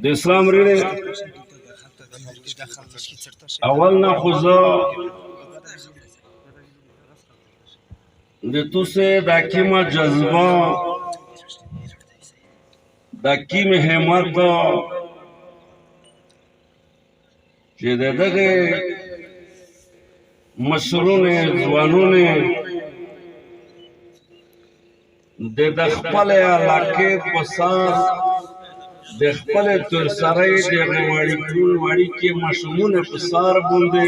د اسلام ریړې اول نه خو زه د توسه دا کیمه جذبه دا کیم همت چې دغه مشرونه ځوانونه د خپل علاقې په سر د خپل تر سره د وړي کې مشمونه په سر باندې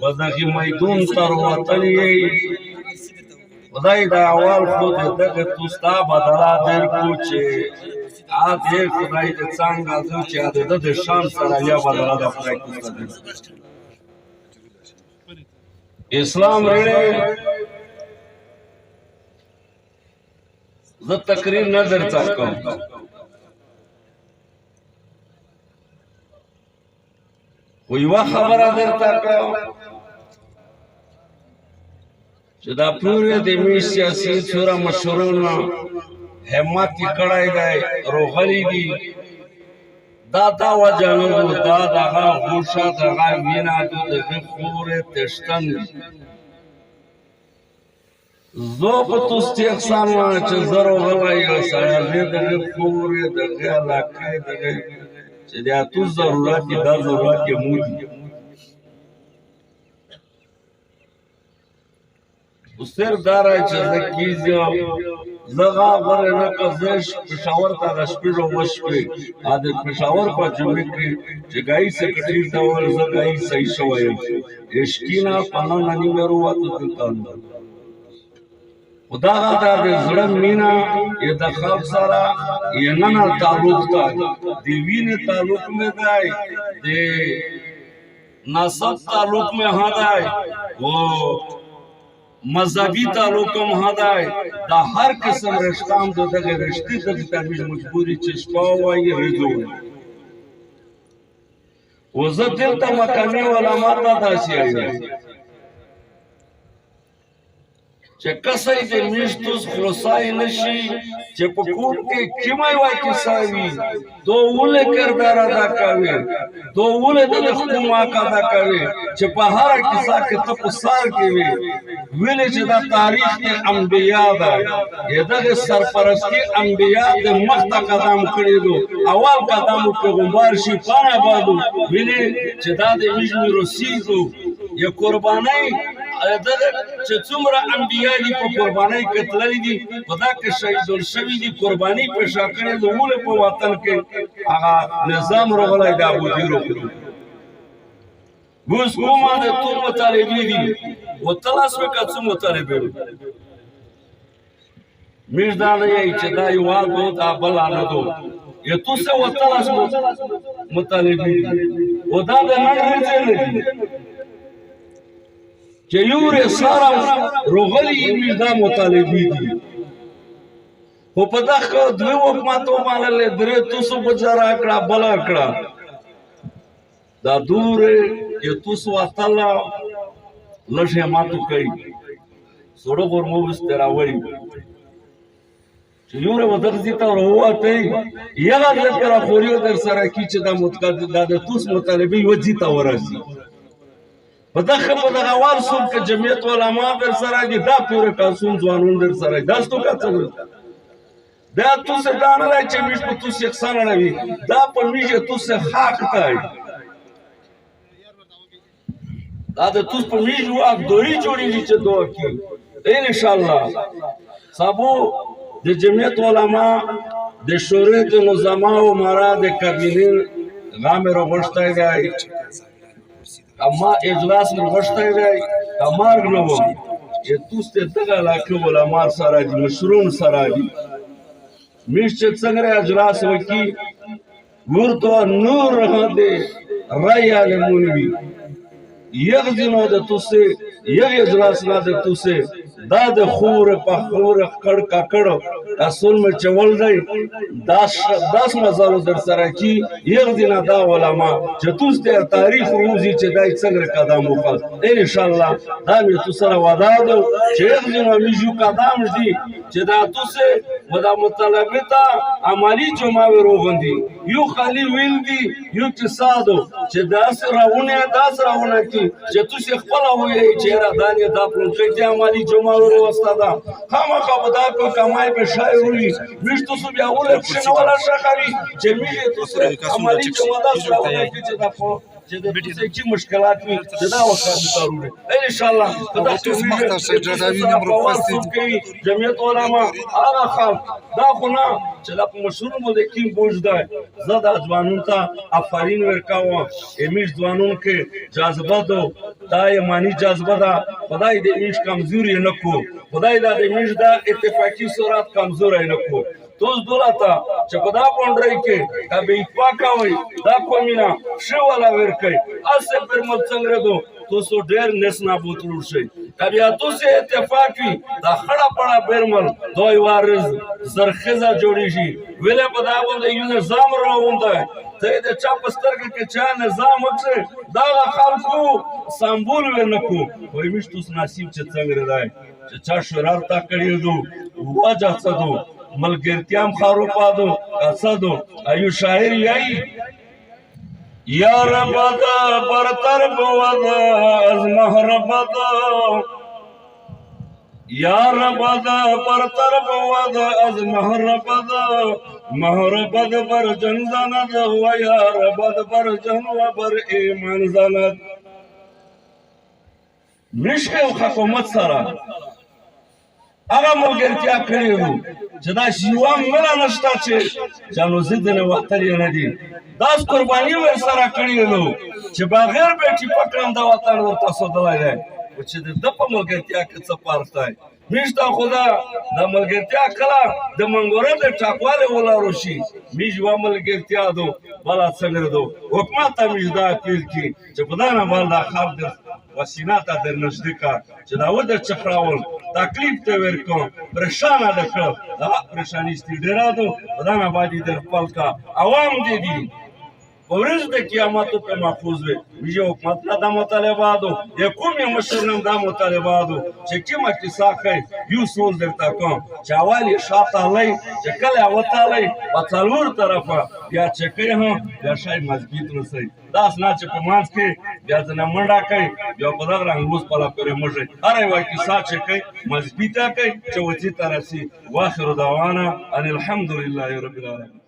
ودغه میدون تر وطن یې خدای دا اول خود دغه توستا بدلا در کو چې ا دې خدای دې څنګه ځو چې د شان سره یا بدلا د خدای توستا اسلام ریړې زه تقریر نه درته کوم خو یوه خبره درته کوم چې دا پورې د ملي سیاسي څوره مشرونو همت یې کړی دی روغلي دي دا وجه نه ده دا دغه غوښه دغه وینه دغه خورې تشتن زه په توستي اقسام چې زه روغلی یو سړی دغه خورې دغه علاقې دغه چې د اتو ضرورت دي دا ضرورت یې مو دي صرف دا رای چې زه کیږم زه غوره نه که زه پېښور ته د شپې وشپې د پېښور په جمعې کې چې ګایي سکرټري ته وویل زه ګایي صحیح شوی یم عشقینه پنونه نیمه رووتو دلته خو دغه د زړه مینه یې د خلق سره یې نه تعلق دی د وینې تعلق مې دی د نسب تعلق مې ها دی او مذهبی تعلق هم ها دی دا هر قسم رشته هم دغه رشتې ته د ترویج مجبوري چې شپه ووایي ورځ ووایي و زه دلته مقامي علما ته داسې وایم چې کسې د میشتوس خلاصای نشي چې په کور کې کیمای وای کیسه وي دوله کردار ادا کوي دوله د حکومت ادا کوي چې په هر کیسه کې ته په سر کې وي ویل چې دا تاریخ د انبیا ده دغه سرپرستی انبیا د مخته قدم کړی دو اول قدم پیغمبر شي پاره بادو ویل چې دا د ویژن رسیدو یا قربانای دغه چې څومره انبیا دي په قربانۍ کې تللي دي په دا کې شهیدول شوي دي قرباني پیشه کړې د ولې په وطن کې هغه نظام راغلی د ابوجهل وکړو اوس کومه د تو مطالبې دي وتلاس وکړه څو مطالبې مش دا نه یې چې دا یو واغو دا بل نه دو یا تو څه وتلاس مطالبې دي و دا د نړۍ نه دي چې یو رساره روغلي یې دا مطالبې دي خو په دغه دوی حکومتو باندې درې توسو بچاره کړه بل کړه دا دور یو توسو اتلا لږه ماتو کوي سوړو ورمو استراوي چې یو ور ودغزي ته وروته یغه لپاره خوريو در سره کی چې دا متقدم د توس مطالبې وځي تا ورسي په دغه اول صوب کې جمعیت علما در سره دي دا پوره قانون ځوانون در سره داستو کا څه دا توسه دا نه چې مش په توسه احسان نه وي دا په میجه توسه حق دی دا د توس په میجه واک دوی جوړیږي چې دوه کې ان شاء الله سبو د جمعیت علما د شورا د نظام او مراد کابینه غامه روغشتای دی اما اجلاس نغشتای دی کمارګ نو چې توسته دغه علاقه علما سره دي مشرون سره دي میشت څنګه اجلاس وکي ورته نور هده رای علمونوي یغزنو د توسه یغ اجلاس نه د توسه دا د خور په خور کړ کړه اصل مې چول دی داس مزالو در سره کی یغزنه دا علما چې توسه تاریخ روزي چې دای څنګه قدم وخت ان شاء الله دا مې تو سره وعده ده چې یغزنه میجو قدم دي چې دا توسه و دا مطالبه ته عملي جمعه روغندي یو خالي ویل دي یو اقتصادو چې داسې راونه کې چې تاسو خپل وایي چې را دانې دا پروژه کې عملي جمعه وروسته ده خامخا به دا په کمای به شایروي مش تاسو بیا ولې شنو ولا شخري چې میږي تاسو عملي جمعه دا راونه کې چې دا چې د څه مشکلات وي دا وخت ضروري ان شاء الله دا جمعیت علما هغه خلک دا خو نه چې دا په مشهور ملکین بوج ده زه دا ځوانانو ته آفرین ورکوم امیش ځوانانو کې جذبه ده دا ایمانی جذبه ده خدای دې ایش کمزوري نه کو خدای دا دې ایش دا اتفاقی صورت کمزوري نه کو توس دولتا چې په دا باندې کې دا به اتفاق وي دا کومینا شو ولا ورکي اسه پر مڅنګره دو توسو ډېر نس نه بوتلو شي کبیا توسه اتفاق وي دا خړه پړه بیرمل دوی وارز زرخزه جوړی شي ویله په دا باندې یو نظام راوونده ته د چا پسترګه کې چا نظام وکړي دا خلکو سمبول ورنکو وای مشتوس نصیب چې څنګه راځي چې چا شرار تا کړی دو واجه څه دو ملګرتیام خارو پادو اسدو ایو شاعر یای یا رب دا برتر بود از محربت یا رب دا برتر بود از محربت محربت بر جن زند و یا رب بر جن و بر ایمان زند مشکل حکومت سره هغه ملګرتیا کړې وو چې دا شیوان مله نشته چې جانو ضد نه وتلې نه دي داس قرباني ور سره کړې وو چې بغیر بیٹی پکړم دا وطن ورته سودلای دی چې د په ملګرتیا کې څه فرق دی میشته خدا د ملګرتیا کله د منګوره د ټاکواله ولارو شي میجوا ملګرتیا دو بلا څنګه دو حکومت میجدا پیل کی چې په دا نه باندې خلک وسینا ته در نزدیکا چې دا ود چخراول تکلیف ته ورکو پریشان ده کړ دا پریشانیستی ډیرادو دا نه باندې در خپل کا عوام دي ورځ د قیامت په محفوظ وي ویجو حکومت دا مطالباتو کوم مشرنم دا مطالباتو چې کومه کیسه کوي یو سول درته کوم چې اوالی شاته لای چې کله وتالی په څلور طرفه یا چې کوي هم یا شای مضبوط نسي دا نه چې په مانس کې بیا ځنه منډه کوي بیا په دغه رنګ روز په لا پرې مړي هر یو کیسه چې کوي مضبوطه کوي چې وتی ترسي واخر دعوانا ان الحمد لله رب العالمين